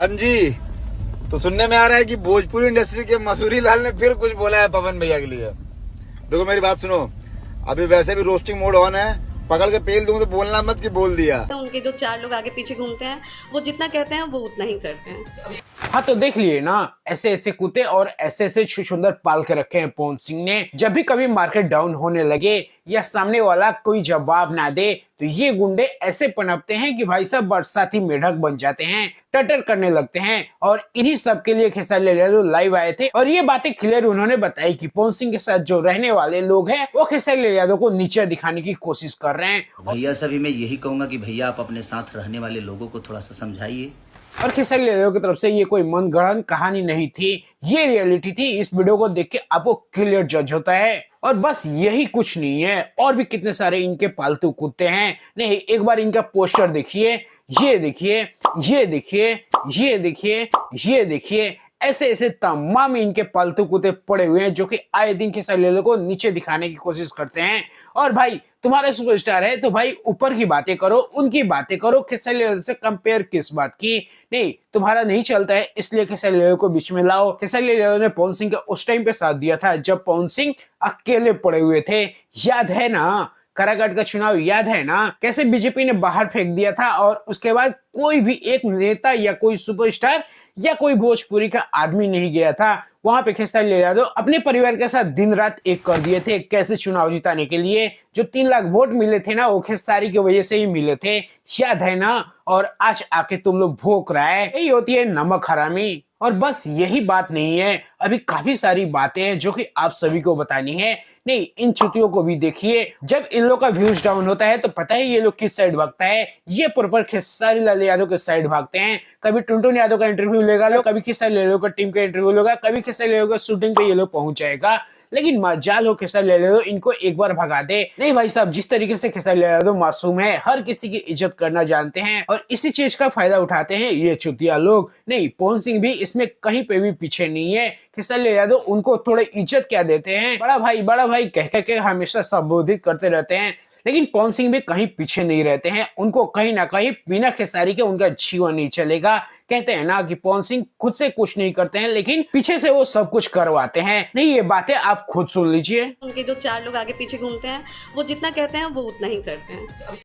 हाँ जी। तो सुनने में आ रहा है कि भोजपुरी इंडस्ट्री के मसूरी लाल ने फिर कुछ बोला है पवन भैया के लिए। देखो मेरी बात सुनो, अभी वैसे भी रोस्टिंग मोड ऑन है, पकड़ के पेल दूं तो बोलना मत कि बोल दिया। उनके जो 4 लोग आगे पीछे घूमते हैं वो जितना कहते हैं वो उतना ही करते हैं। हाँ तो देख लिए ना, ऐसे ऐसे कुत्ते और ऐसे ऐसे सुंदर पाल के रखे हैं पवन सिंह ने। जब भी कभी मार्केट डाउन होने लगे या सामने वाला कोई जवाब ना दे तो ये गुंडे ऐसे पनपते हैं कि भाई साहब बरसाती मेढक बन जाते हैं, टटर करने लगते हैं। और इन्हीं सब के लिए खेसारी लाल लाइव आए थे और ये बातें क्लियर उन्होंने बताई कि पवन सिंह के साथ जो रहने वाले लोग हैं वो खेसारी लाल को नीचे दिखाने की कोशिश कर रहे हैं। भैया सभी मैं यही कहूंगा कि भैया आप अपने साथ रहने वाले लोगों को थोड़ा सा समझाइए। और खेसारी लाल की तरफ से ये कोई मनगढ़ंत कहानी नहीं थी, ये रियलिटी थी। इस वीडियो को देख के आपको क्लियर जज होता है। और बस यही कुछ नहीं है, और भी कितने सारे इनके पालतू कुत्ते हैं। नहीं, एक बार इनका पोस्टर देखिए, ये देखिए, ये देखिए, ये देखिए, ये देखिए, ऐसे ऐसे तमाम इनके पालतू कुत्ते पड़े हुए हैं जो कि आए दिन खेसारी लाल को नीचे दिखाने की कोशिश करते हैं। और भाई तुम्हारा सुपरस्टार है तो भाई ऊपर की बातें करो, उनकी बातें करो, खेसारी लाल से कंपेयर किस बात की। नहीं, तुम्हारा नहीं चलता है इसलिए खेसारी लाल को बीच में लाओ। खेसारी लाल ने पवन सिंह का उस टाइम पे साथ दिया था जब पवन सिंह अकेले पड़े हुए थे, याद है ना? काराकाट का चुनाव याद है ना, कैसे बीजेपी ने बाहर फेंक दिया था और उसके बाद कोई भी एक नेता या कोई सुपरस्टार या कोई भोजपुरी का आदमी नहीं गया था वहां पे। खेसारी लाल यादव अपने परिवार के साथ दिन रात एक कर दिए थे कैसे चुनाव जिताने के लिए। जो 3 लाख वोट मिले थे ना वो खेसारी की वजह से ही मिले थे, याद है ना? और आज आके तुम लोग भोंक रहा है, यही होती है नमक हरामी। और बस यही बात नहीं है, अभी काफी सारी बातें हैं जो कि आप सभी को बतानी है। नहीं, इन चुतियों को भी देखिए, जब इन लोग का व्यूज डाउन होता है तो पता है ये लोग किस साइड भागता है, ये प्रॉपर खेसारी लाल यादव के साइड भागते हैं। कभी टुनटुन यादव का इंटरव्यू लेगा लो, कभी खेसारी लाल का टीम का इंटरव्यू लेगा, कभी खेसारी लाल का शूटिंग पे ये लोग पहुंच जाएगा। लेकिन मजाल हो खेसारी लाल यादव इनको एक बार भगा दे। नहीं भाई साहब, जिस तरीके से खेसारी लाल यादव मासूम है, हर किसी की इज्जत करना जानते हैं और इसी चीज का फायदा उठाते हैं ये चुतिया लोग। नहीं, पवन सिंह भी इसमें कहीं पे भी पीछे नहीं है। खेसारी लाल यादव उनको थोड़े इज्जत क्या देते हैं, बड़ा भाई कह के हमेशा संबोधित करते रहते हैं। लेकिन पवन सिंह भी कहीं पीछे नहीं रहते हैं, उनको कहीं ना कहीं बिना खेसारी के उनका जीवन नहीं चलेगा। कहते हैं ना कि पवन सिंह खुद से कुछ नहीं करते हैं लेकिन पीछे से वो सब कुछ करवाते हैं। नहीं, ये बातें आप खुद सुन लीजिए। उनके जो 4 लोग आगे पीछे घूमते हैं वो जितना कहते हैं वो उतना ही करते हैं।